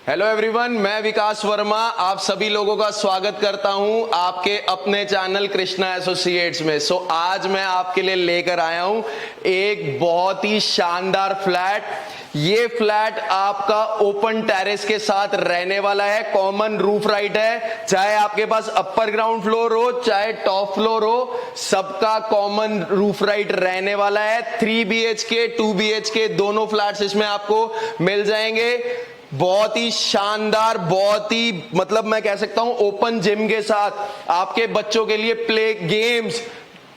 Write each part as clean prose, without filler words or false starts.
Hello everyone, मैं विकास वर्मा आप सभी लोगों का स्वागत करता हूं आपके अपने चैनल कृष्णा एसोसिएट्स में। आज मैं आपके लिए लेकर आया हूं एक बहुत ही शानदार फ्लैट। ये फ्लैट आपका ओपन टेरेस के साथ रहने वाला है, कॉमन रूफ राइट है। चाहे आपके पास अपर ग्राउंड फ्लोर हो चाहे टॉप फ्लोर हो, सबका कॉमन रूफ राइट रहने वाला है। 3 BHK 2 BHK दोनों फ्लैट्स इसमें आपको मिल जाएंगे। बहुत ही शानदार, बहुत ही मैं कह सकता हूं ओपन जिम के साथ आपके बच्चों के लिए प्ले गेम्स,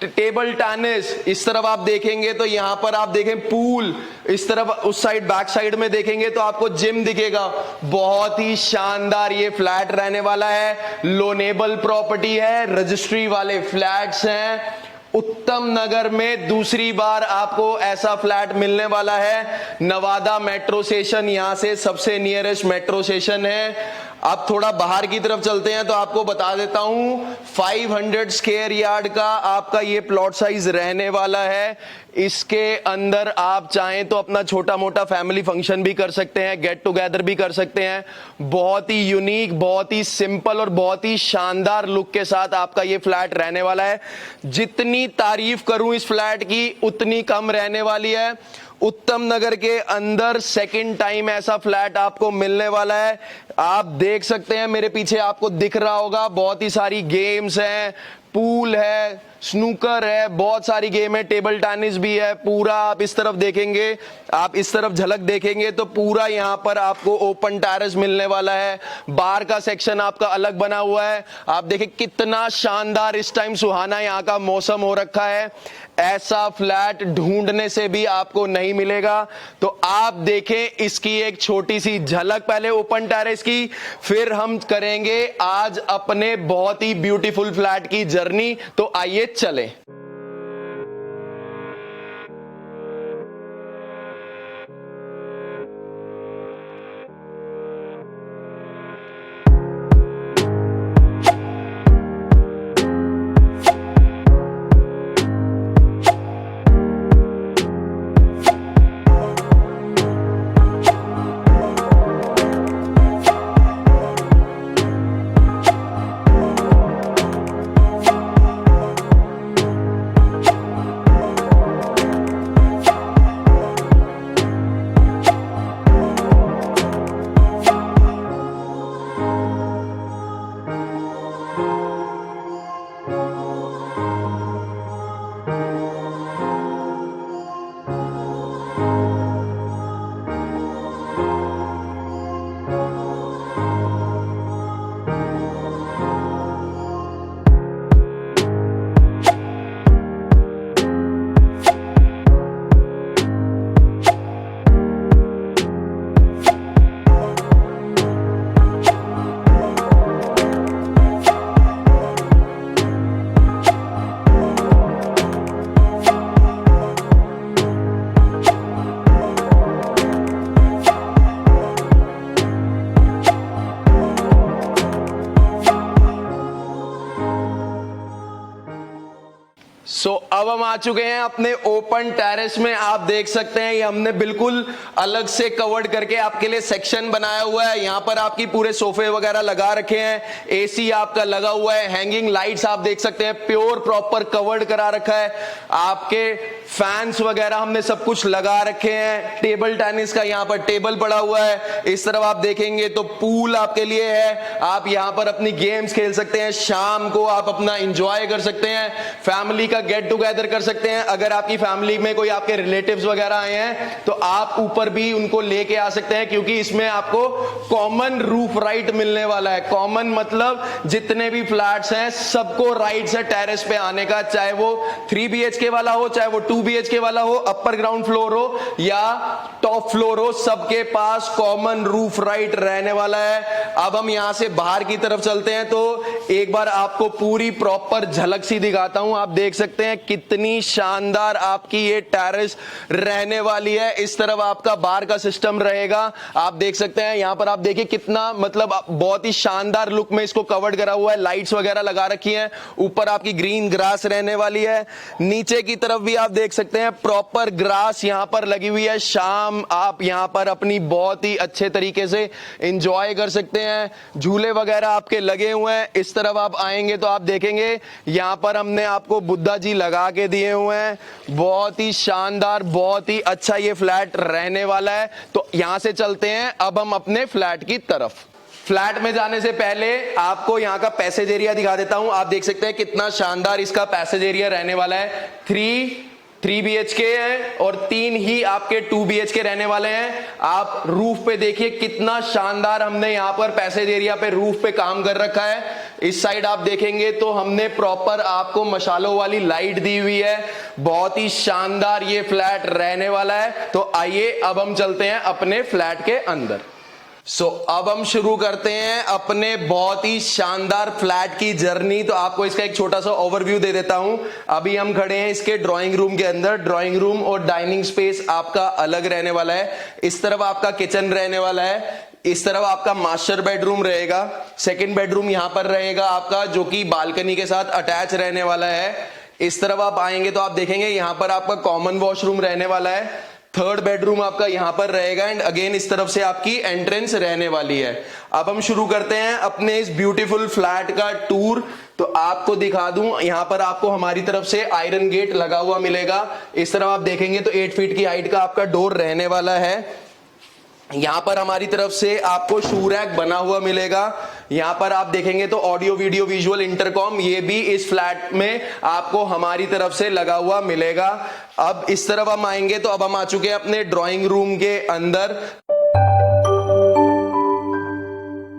टेबल टेनिस। इस तरफ आप देखेंगे तो यहां पर आप देखें पूल, इस तरफ उस साइड बैक साइड में देखेंगे तो आपको जिम दिखेगा। बहुत ही शानदार ये फ्लैट रहने वाला है। लोनेबल प्रॉपर्टी है, रजिस्ट्री वाले फ्लैट्स हैं। उत्तम नगर में दूसरी बार आपको ऐसा फ्लैट मिलने वाला है। नवादा मेट्रो स्टेशन यहां से सबसे नियरेस्ट मेट्रो स्टेशन है। अब थोड़ा बाहर की तरफ चलते हैं तो आपको बता देता हूं 500 स्क्वायर यार्ड का आपका ये प्लॉट साइज रहने वाला है। इसके अंदर आप चाहें तो अपना छोटा मोटा फैमिली फंक्शन भी कर सकते हैं, गेट टुगेदर भी कर सकते हैं। बहुत ही यूनिक, बहुत ही सिंपल और बहुत ही शानदार लुक के साथ आपका ये फ्लैट रहने वाला है। जितनी तारीफ करूं इस फ्लैट की उतनी कम रहने वाली है। उत्तम नगर के अंदर सेकंड टाइम ऐसा फ्लैट आपको मिलने वाला है। आप देख सकते हैं मेरे पीछे आपको दिख रहा होगा, बहुत ही सारी गेम्स हैं, पूल है, स्नूकर है, बहुत सारी गेम है, टेबल टेनिस भी है। पूरा आप इस तरफ देखेंगे, आप इस तरफ झलक देखेंगे तो पूरा यहां पर आपको ओपन टेरेस मिलने वाला है। बार का सेक्शन आपका अलग बना हुआ है। आप देखें कितना शानदार इस टाइम सुहाना यहां का मौसम हो रखा है। ऐसा फ्लैट ढूंढने से भी आपको नहीं मिलेगा। तो आप देखें इसकी एक छोटी सी झलक पहले ओपन टेरेस की, फिर हम करेंगे आज अपने बहुत ही ब्यूटीफुल फ्लैट की जर्नी। तो आइए चलें। अब हम आ चुके हैं अपने ओपन टेरेस में। आप देख सकते हैं ये हमने बिल्कुल अलग से कवर्ड करके आपके लिए सेक्शन बनाया हुआ है। यहाँ पर आपकी पूरे सोफे वगैरह लगा रखे हैं, एसी आपका लगा हुआ है, हैंगिंग लाइट्स आप देख सकते हैं, प्योर प्रॉपर कवर्ड करा रखा है। आपके फैंस वगैरह हमने सब कुछ लगा रखे हैं। टेबल टेनिस का यहाँ पर टेबल पड़ा हुआ है। इस तरफ आप देखेंगे तो पूल आपके लिए है। आप यहाँ पर अपनी गेम्स खेल सकते हैं, शाम को आप अपना एंजॉय कर सकते हैं, फैमिली का गेट टुगेदर कर सकते हैं। अगर आपकी फैमिली में कोई आपके रिलेटिव्स वगैरह आए हैं तो आप ऊपर भी उनको लेके आ सकते हैं, क्योंकि इसमें आपको कॉमन रूफ राइट मिलने वाला है। कॉमन मतलब जितने भी फ्लैट्स हैं सबको राइट से टेरेस पे आने का, चाहे वो 3 BHK वाला हो चाहे वो 2 BHK वाला हो, अपर ग्राउंड फ्लोर हो या टॉप फ्लोर हो, सबके पास कॉमन रूफ राइट रहने वाला है। अब हम यहां से बाहर की तरफ चलते हैं तो एक बार आपको पूरी प्रॉपर झलक सी दिखाता हूं। आप देख सकते हैं कितनी शानदार आपकी ये टेरेस रहने वाली है। इस तरफ आपका बार का सिस्टम रहेगा। आप देख सकते हैं यहां पर आप देखिए कितना बहुत ही शानदार लुक में इसको कवर्ड करा हुआ है, लाइट्स वगैरह लगा रखी हैं। ऊपर आपकी ग्रीन ग्रास रहने वाली है। नीचे की तरफ भी आप देख सकते हैं प्रॉपर ग्रास यहां पर लगी हुई है। शाम हम आप यहाँ पर अपनी बहुत ही अच्छे तरीके से एंजॉय कर सकते हैं। झूले वगैरह आपके लगे हुए हैं। इस तरफ आप आएंगे तो आप देखेंगे यहाँ पर हमने आपको बुद्धा जी लगा के दिए हुए हैं। बहुत ही शानदार, बहुत ही अच्छा ये फ्लैट रहने वाला है। तो यहाँ से चलते हैं अब हम अपने फ्लैट की तरफ। फ्लैट में जाने से पहले आपको यहाँ का पैसेज एरिया दिखा देता हूं। आप देख सकते हैं कितना शानदार इसका पैसेज एरिया रहने वाला है। 3 BHK है और 3 ही आपके 2 BHK रहने वाले हैं। आप रूफ पे देखिए कितना शानदार हमने यहाँ पर पैसेज एरिया पे रूफ पे काम कर रखा है। इस साइड आप देखेंगे तो हमने प्रॉपर आपको मशालों वाली लाइट दी हुई है। बहुत ही शानदार ये फ्लैट रहने वाला है। तो आइए अब हम चलते हैं अपने फ्लैट के अंदर। अब हम शुरू करते हैं अपने बहुत ही शानदार फ्लैट की जर्नी। तो आपको इसका एक छोटा सा ओवरव्यू दे देता हूं। अभी हम खड़े हैं इसके ड्राइंग रूम के अंदर। ड्राइंग रूम और डाइनिंग स्पेस आपका अलग रहने वाला है। इस तरफ आपका किचन रहने वाला है। इस तरफ आपका मास्टर बेडरूम रहेगा। सेकंड बेडरूम यहां पर रहेगा आपका, जो कि बालकनी के साथ अटैच रहने वाला है। इस तरफ आप आएंगे तो आप देखेंगे यहां पर आपका कॉमन वॉशरूम रहने वाला है। थर्ड बेडरूम आपका यहां पर रहेगा एंड अगेन इस तरफ से आपकी एंट्रेंस रहने वाली है। अब हम शुरू करते हैं अपने इस ब्यूटीफुल फ्लैट का टूर। तो आपको दिखा दूं, यहां पर आपको हमारी तरफ से आयरन गेट लगा हुआ मिलेगा। इस तरफ आप देखेंगे तो 8 फीट की हाइट का आपका डोर रहने वाला है। यहां पर हमारी तरफ से आपको शू रैक बना हुआ मिलेगा। यहां पर आप देखेंगे तो ऑडियो वीडियो विजुअल इंटरकॉम ये भी इस फ्लैट में आपको हमारी तरफ से लगा हुआ मिलेगा। अब इस तरफ हम आएंगे तो अब हम आ चुके हैं अपने ड्राइंग रूम के अंदर।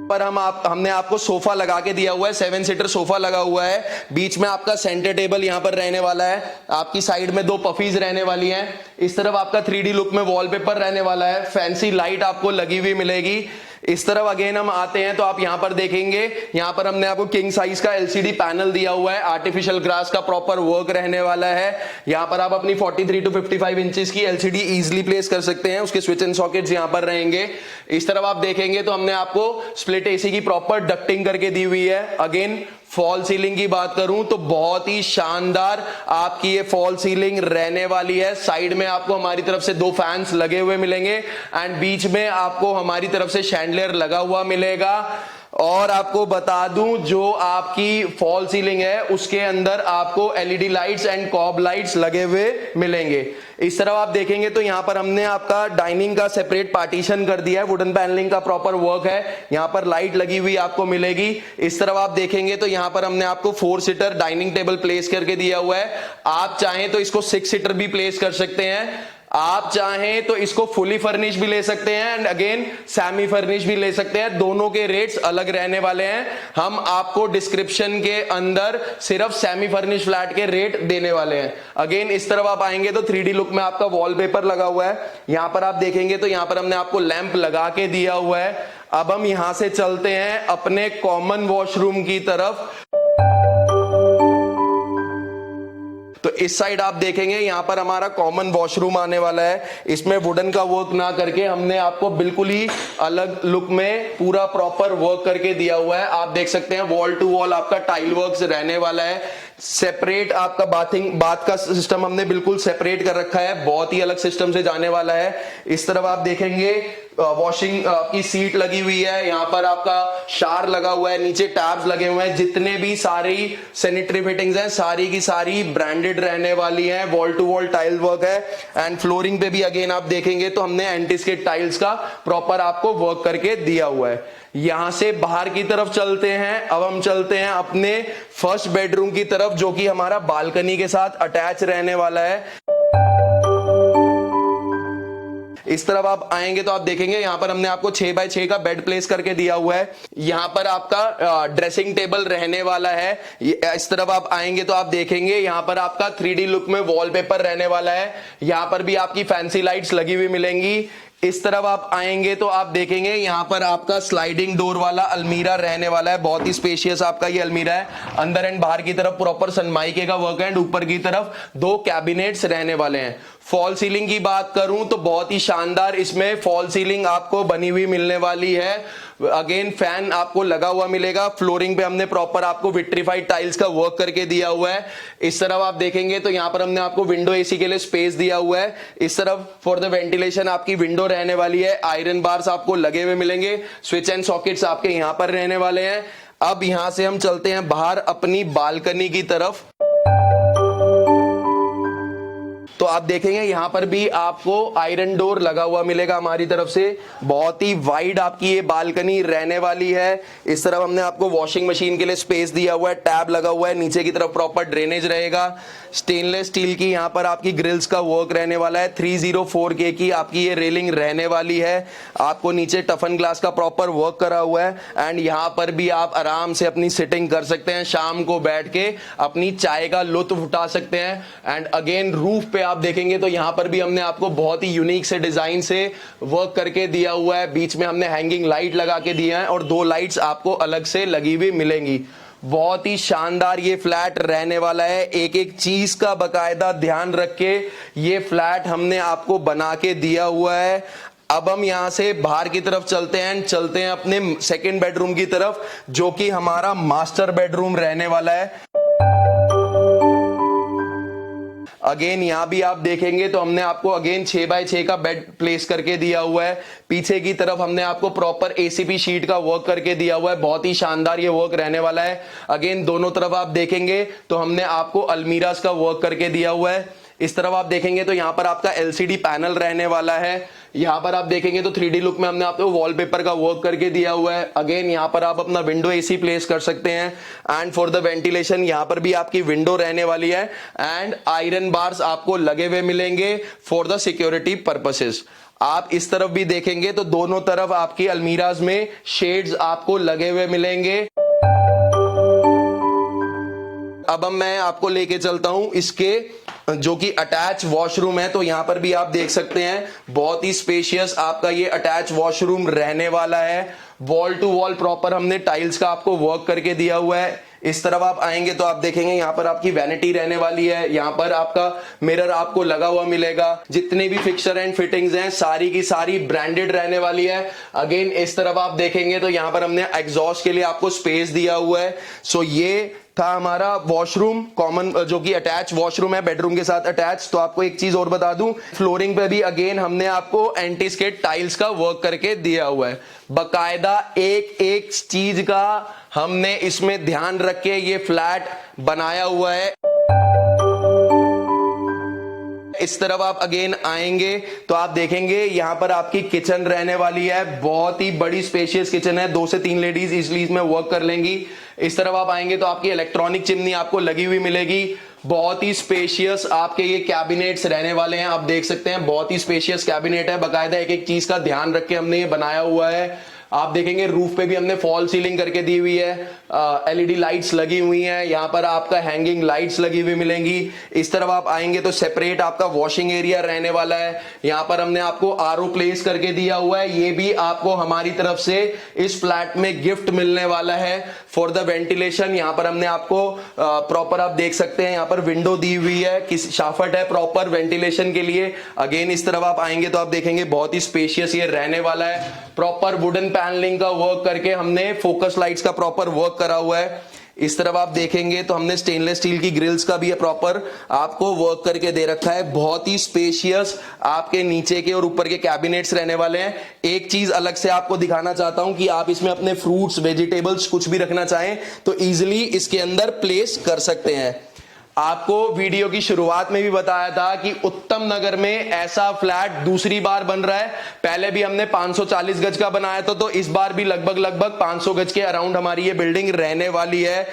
पर हमने आपको सोफा लगा के दिया हुआ है। 7 सीटर सोफा लगा हुआ है। बीच में आपका सेंटर टेबल यहां पर रहने वाला है। आपकी साइड में 2 पफीज रहने वाली हैं। इस तरफ आपका 3D लुक में वॉलपेपर रहने वाला है। फैंसी लाइट आपको लगी हुई मिलेगी। इस तरफ अगेन हम आते हैं तो आप यहां पर देखेंगे, यहां पर हमने आपको किंग साइज का LCD पैनल दिया हुआ है। आर्टिफिशियल ग्रास का प्रॉपर वर्क रहने वाला है। यहां पर आप अपनी 43 to 55 इंचेस की LCD इजीली प्लेस कर सकते हैं। उसके स्विच एंड सॉकेट्स यहां पर रहेंगे। इस तरफ आप देखेंगे तो हमने आपको स्प्लिट AC की प्रॉपर डक्टिंग करके दी हुई है। अगेन फॉल सीलिंग की बात करूं तो बहुत ही शानदार आपकी ये फॉल सीलिंग रहने वाली है। साइड में आपको हमारी तरफ से 2 फैंस लगे हुए मिलेंगे एंड बीच में आपको हमारी तरफ से शैंडलियर लगा हुआ मिलेगा। और आपको बता दूं, जो आपकी फॉल सीलिंग है उसके अंदर आपको LED lights and COB lights लगे हुए मिलेंगे। इस तरफ आप देखेंगे तो यहां पर हमने आपका डाइनिंग का सेपरेट पार्टीशन कर दिया है। वुडन पैनलिंग का प्रॉपर वर्क है। यहां पर लाइट लगी हुई आपको मिलेगी। इस तरफ आप देखेंगे तो यहां पर हमने आपको 4 सीटर डाइनिंग टेबल प्लेस करके दिया हुआ है। आप चाहें तो इसको 6 सीटर भी प्लेस कर सकते हैं। आप चाहें तो इसको फुली फर्निश भी ले सकते हैं एंड अगेन सेमी फर्निश भी ले सकते हैं। दोनों के रेट्स अलग रहने वाले हैं। हम आपको डिस्क्रिप्शन के अंदर सिर्फ सेमी फर्निश फ्लैट के रेट देने वाले हैं। अगेन इस तरफ आप आएंगे तो 3D लुक में आपका वॉलपेपर लगा हुआ है। यहां पर आप देखेंगे तो यहां पर हमने आपको लैंप लगा के दिया हुआ है। अब हम यहां से चलते हैं अपने कॉमन वॉशरूम की तरफ। तो इस साइड आप देखेंगे यहां पर हमारा कॉमन वॉशरूम आने वाला है। इसमें वुडन का वर्क ना करके हमने आपको बिल्कुल ही अलग लुक में पूरा प्रॉपर वर्क करके दिया हुआ है। आप देख सकते हैं वॉल टू वॉल आपका टाइल वर्क रहने वाला है। सेपरेट आपका बाथ का सिस्टम हमने बिल्कुल सेपरेट कर रखा है। बहुत ही अलग सिस्टम से जाने वाला है। इस तरफ आप देखेंगे वॉशिंग की सीट लगी हुई है। यहां पर आपका शार लगा हुआ है। नीचे टैब्स लगे हुए हैं। जितने भी सारी सैनिटरी फिटिंग्स हैं सारी की सारी ब्रांडेड रहने वाली हैं। Wall to wall tile work है एंड फ्लोरिंग पे भी अगेन आप देखेंगे तो हमने एंटीस्केट टाइल्स का प्रॉपर आपको वर्क करके दिया हुआ है। यहां से बाहर की तरफ चलते हैं। अब हम चलते हैं अपने फर्स्ट बेडरूम की तरफ, जो कि हमारा बालकनी के साथ अटैच रहने वाला है। इस तरफ आप आएंगे तो आप देखेंगे यहां पर हमने आपको 6 बाय 6 का बेड प्लेस करके दिया हुआ है। यहां पर आपका ड्रेसिंग टेबल रहने वाला है। इस तरफ आप आएंगे तो आप देखेंगे यहां पर आपका 3D लुक में वॉलपेपर रहने वाला है। यहां पर भी आपकी फैंसी लाइट्स लगी हुई मिलेंगी। इस तरफ आप आएंगे तो आप देखेंगे यहां पर आपका स्लाइडिंग डोर वाला अलमीरा रहने वाला है। बहुत ही स्पेशियस आपका ये अलमीरा है। अंदर एंड बाहर की तरफ प्रॉपर सनमाइके का वर्क है एंड ऊपर की तरफ 2 कैबिनेट्स रहने वाले हैं। फॉल सीलिंग की बात करूं तो बहुत ही शानदार इसमें फॉल सीलिंग आपको बनी हुई मिलने वाली है। अगेन फैन आपको लगा हुआ मिलेगा। फ्लोरिंग पे हमने प्रॉपर आपको विट्रीफाइड टाइल्स का वर्क करके दिया हुआ है। इस तरफ आप देखेंगे तो यहां पर हमने आपको विंडो एसी के लिए स्पेस दिया हुआ है। इस तरफ फॉर द वेंटिलेशन आपकी विंडो रहने वाली है। आयरन बार्स आपको लगे हुए मिलेंगे। स्विच एंड सॉकेट्स आपके यहां पर रहने वाले हैं। अब यहां से हम चलते हैं बाहर अपनी बालकनी की तरफ। तो आप देखेंगे यहां पर भी आपको आयरन डोर लगा हुआ मिलेगा हमारी तरफ से। बहुत ही वाइड आपकी ये बालकनी रहने वाली है। इस तरफ हमने आपको वॉशिंग मशीन के लिए स्पेस दिया हुआ है। टैब लगा हुआ है। नीचे की तरफ प्रॉपर ड्रेनेज रहेगा। स्टेनलेस स्टील की यहां पर आपकी ग्रिल्स का वर्क रहने वाला है। 304K की आपकी ये रेलिंग रहने वाली है। आपको नीचे टफन ग्लास का प्रॉपर वर्क करा हुआ है। एंड यहां पर भी आप आराम से अपनी सिटिंग कर सकते हैं। शाम को बैठ के अपनी चाय का लुत्फ उठा सकते हैं। एंड अगेन रूफ पे आप देखेंगे तो यहां पर भी हमने आपको बहुत ही यूनिक से डिजाइन से वर्क करके दिया हुआ है। बीच में हमने हैंगिंग लाइट लगा के दिया है और 2 लाइट्स आपको अलग से लगी हुई मिलेंगी। बहुत ही शानदार ये फ्लैट रहने वाला है। एक एक चीज का बकायदा ध्यान रख के ये फ्लैट हमने आपको बना के दिया हुआ है। अब हम यहां से बाहर की तरफ चलते हैं अपने सेकंड बेडरूम की तरफ, जो कि हमारा मास्टर बेडरूम रहने वाला है। अगेन यहां भी आप देखेंगे तो हमने आपको अगेन 6x6 का बेड प्लेस करके दिया हुआ है। पीछे की तरफ हमने आपको प्रॉपर एसीपी शीट का वर्क करके दिया हुआ है। बहुत ही शानदार ये वर्क रहने वाला है। अगेन दोनों तरफ आप देखेंगे तो हमने आपको अलमीरास का वर्क करके दिया हुआ है। इस तरफ आप देखेंगे तो यहां पर आपका एलसीडी पैनल रहने वाला है। यहां पर आप देखेंगे तो 3D लुक में हमने आपको वॉलपेपर का वर्क करके दिया हुआ है। अगेन यहां पर आप अपना विंडो एसी प्लेस कर सकते हैं। एंड फॉर द वेंटिलेशन यहां पर भी आपकी विंडो रहने वाली है। एंड आयरन बार्स आपको लगे हुए मिलेंगे फॉर द सिक्योरिटी पर्पसेस। आप इस तरफ भी देखेंगे तो दोनों तरफ आपकी अलमीराज में शेड्स आपको लगे हुए मिलेंगे। अब मैं आपको लेके चलता हूं इसके जो कि अटैच वॉशरूम है। तो यहां पर भी आप देख सकते हैं बहुत ही स्पेशियस आपका ये अटैच वॉशरूम रहने वाला है। वॉल टू वॉल प्रॉपर हमने टाइल्स का आपको वर्क करके दिया हुआ है। इस तरफ आप आएंगे तो आप देखेंगे यहां पर आपकी वैनिटी रहने वाली है। यहां पर आपका मिरर आपको लगा हुआ मिलेगा। जितने भी फिक्सचर एंड फिटिंग्स हैं सारी की सारी ब्रांडेड रहने वाली है। अगेन इस तरफ आप देखेंगे तो यहां पर हमने एग्जॉस्ट के लिए आपको स्पेस दिया हुआ है। सो ये था हमारा वॉशरूम कॉमन, जो कि अटैच वॉशरूम है बेडरूम के साथ अटैच। तो आपको एक चीज और बता दूं, फ्लोरिंग पे भी अगेन हमने आपको एंटी स्केट टाइल्स का वर्क करके दिया हुआ है। बकायदा एक एक चीज का हमने इसमें ध्यान रख के ये फ्लैट बनाया हुआ है। इस तरफ आप अगेन आएंगे तो आप देखेंगे यहां पर आपकी किचन रहने वाली है। बहुत ही बड़ी स्पेशियस किचन है। 2 से 3 लेडीज इजली इसमें वर्क कर लेंगी। इस तरफ आप आएंगे तो आपकी इलेक्ट्रॉनिक चिमनी आपको लगी हुई मिलेगी। बहुत ही स्पेशियस आपके ये कैबिनेट्स रहने वाले हैं। आप देख सकते हैं बहुत ही स्पेशियस कैबिनेट है। बकायदा एक एक चीज का ध्यान रख के हमने ये बनाया हुआ है। आप देखेंगे रूफ पे भी हमने फॉल सीलिंग करके दी हुई है। एलईडी लाइट्स लगी हुई हैं। यहां पर आपका हैंगिंग लाइट्स लगी हुई मिलेंगी। इस तरफ आप आएंगे तो सेपरेट आपका वॉशिंग एरिया रहने वाला है। यहां पर हमने आपको आरओ प्लेस करके दिया हुआ है। ये भी आपको हमारी तरफ से इस फ्लैट में गिफ्ट मिलने वाला है फॉर द वेंटिलेशन। यहां पर हमने आपको प्रॉपर आप देख सकते हैं यहां पर विंडो दी हुई है, किस शाफट है प्रॉपर वेंटिलेशन के लिए। अगेन इस तरफ आप आएंगे तो आप देखेंगे बहुत ही स्पेशियस ये रहने वाला है। प्रॉपर वुडन पैनलिंग का वर्क करके हमने फोकस लाइट्स का प्रॉपर वर्क करा हुआ है। इस तरफ आप देखेंगे तो हमने स्टेनलेस स्टील की ग्रिल्स का भी प्रॉपर आपको वर्क करके दे रखा है। बहुत ही स्पेशियस आपके नीचे के और ऊपर के कैबिनेट्स रहने वाले हैं। एक चीज अलग से आपको दिखाना चाहता हूं कि आप इसमें अपने फ्रूट्स वेजिटेबल्स कुछ भी रखना चाहें तो इजिली इसके अंदर प्लेस कर सकते हैं। आपको वीडियो की शुरुआत में भी बताया था कि उत्तम नगर में ऐसा फ्लैट दूसरी बार बन रहा है। पहले भी हमने 540 गज का बनाया था, तो इस बार भी लगभग 500 गज के अराउंड हमारी ये बिल्डिंग रहने वाली है।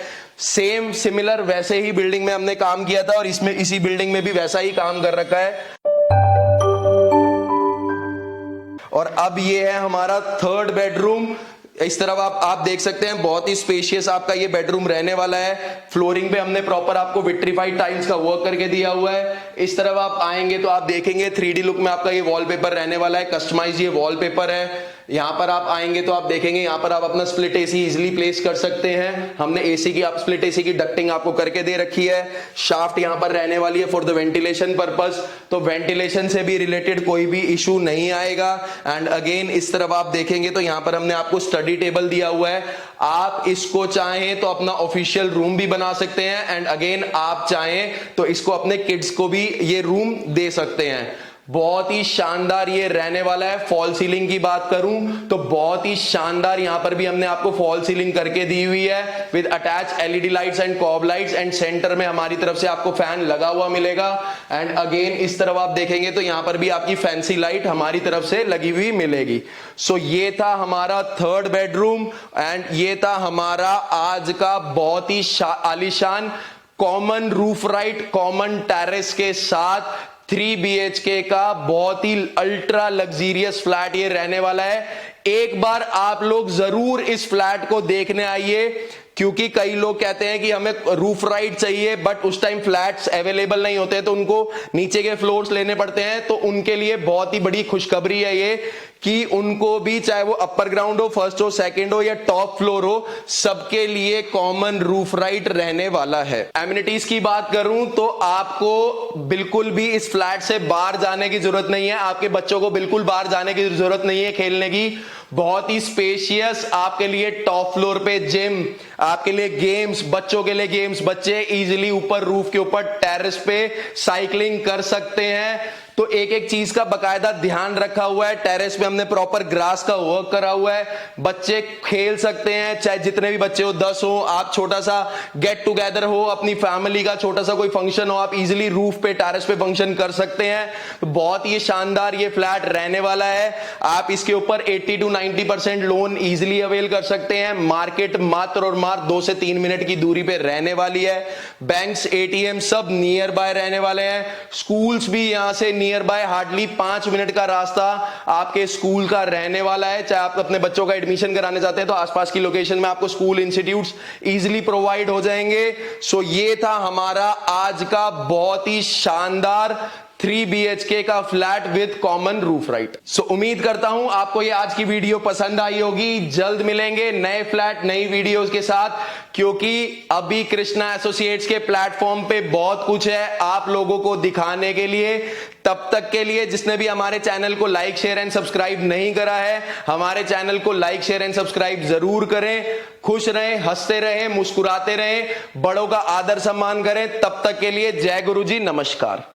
सेम सिमिलर वैसे ही बिल्डिंग में हमने काम किया था और इसमें इसी बिल्डिंग में भी वैसा ही काम कर रखा है। और अब ये है हमारा थर्ड बेडरूम। इस तरफ आप देख सकते हैं बहुत ही स्पेशियस आपका ये बेडरूम रहने वाला है। फ्लोरिंग पे हमने प्रॉपर आपको विट्रीफाइड टाइल्स का वर्क करके दिया हुआ है। इस तरफ आप आएंगे तो आप देखेंगे 3D लुक में आपका ये वॉलपेपर रहने वाला है। कस्टमाइज ये वॉलपेपर है। यहाँ पर आप आएंगे तो आप देखेंगे यहाँ पर आप अपना स्प्लिट एसी इजिली प्लेस कर सकते हैं। हमने एसी की, आप स्प्लिट एसी की डक्टिंग आपको करके दे रखी है। शाफ्ट यहाँ पर रहने वाली है फॉर द वेंटिलेशन पर्पस, तो वेंटिलेशन से भी रिलेटेड कोई भी इशू नहीं आएगा। एंड अगेन इस तरफ आप देखेंगे तो यहाँ पर हमने आपको स्टडी टेबल दिया हुआ है। आप इसको चाहें तो अपना ऑफिशियल रूम भी बना सकते हैं, एंड अगेन आप चाहें तो इसको अपने किड्स को भी ये रूम दे सकते हैं। बहुत ही शानदार ये रहने वाला है। फॉल सीलिंग की बात करूं तो बहुत ही शानदार यहां पर भी हमने आपको फॉल सीलिंग करके दी हुई है with attach LED lights and COB lights, and centre में हमारी तरफ से आपको फैन लगा हुआ मिलेगा। एंड अगेन इस तरफ आप देखेंगे तो यहां पर भी आपकी फैंसी लाइट हमारी तरफ से लगी हुई मिलेगी। सो ये था हमारा थर्ड बेडरूम, एंड ये था हमारा आज का बहुत ही आलीशान common roof right common terrace के साथ 3 BHK का बहुत ही अल्ट्रा लग्जीरियस फ्लैट ये रहने वाला है। एक बार आप लोग जरूर इस फ्लैट को देखने आइए, क्योंकि कई लोग कहते हैं कि हमें रूफ राइट चाहिए बट उस टाइम फ्लैट्स अवेलेबल नहीं होते, तो उनको नीचे के फ्लोर्स लेने पड़ते हैं। तो उनके लिए बहुत ही बड़ी खुशखबरी है ये कि उनको भी, चाहे वो अपर ग्राउंड हो, फर्स्ट हो, सेकंड हो या टॉप फ्लोर हो, सबके लिए कॉमन रूफ राइट रहने वाला है। एमिनिटीज की बात करूं तो आपको बिल्कुल भी इस फ्लैट से बाहर जाने की जरूरत नहीं है। आपके बच्चों को बिल्कुल बाहर जाने की जरूरत नहीं है खेलने की। बहुत ही स्पेशियस आपके लिए टॉप फ्लोर पे जिम, आपके लिए गेम्स, बच्चों के लिए गेम्स, बच्चे इजीली ऊपर रूफ के ऊपर टेरेस पे साइकिलिंग कर सकते हैं। तो एक एक चीज का बकायदा ध्यान रखा हुआ है। टेरेस पे हमने प्रॉपर ग्रास का वर्क करा हुआ है। बच्चे खेल सकते हैं, चाहे जितने भी बच्चे हो, 10 हो, आप छोटा सा गेट टुगेदर हो अपनी फैमिली का, छोटा सा कोई फंक्शन हो, आप इजीली रूफ पे टेरेस पे फंक्शन कर सकते हैं। तो बहुत ही शानदार ये फ्लैट रहने वाला है। आप इसके ऊपर 80 to 90% लोन इजीली अवेल कर सकते हैं। मार्केट मात्र और मात्र 2 से 3 मिनट की दूरी पे रहने वाली है। बैंक्स, ATM सब नियर बाय रहने वाले हैं। स्कूल्स भी यहां से नियर बाय हार्डली 5 मिनट का रास्ता आपके स्कूल का रहने वाला है। चाहे आप अपने बच्चों का एडमिशन कराने जाते हैं तो आसपास की लोकेशन में आपको स्कूल, इंस्टीट्यूट्स इजीली प्रोवाइड हो जाएंगे। सो ये था हमारा आज का बहुत ही शानदार 3 BHK का flat with common roof right. So उम्मीद करता हूं आपको ये आज की वीडियो पसंद आई होगी। जल्द मिलेंगे नए फ्लैट, नई वीडियोस के साथ, क्योंकि अभी कृष्णा एसोसिएट्स के प्लेटफॉर्म पे बहुत कुछ है आप लोगों को दिखाने के लिए। तब तक के लिए जिसने भी हमारे चैनल को लाइक, शेयर एंड सब्सक्राइब नहीं करा है, हमारे चैनल को लाइक, शेयर एंड सब्सक्राइब जरूर करें। खुश रहें, हंसते रहें, मुस्कुराते रहें, बड़ों का आदर सम्मान करें। तब तक के लिए जय गुरु जी, नमस्कार।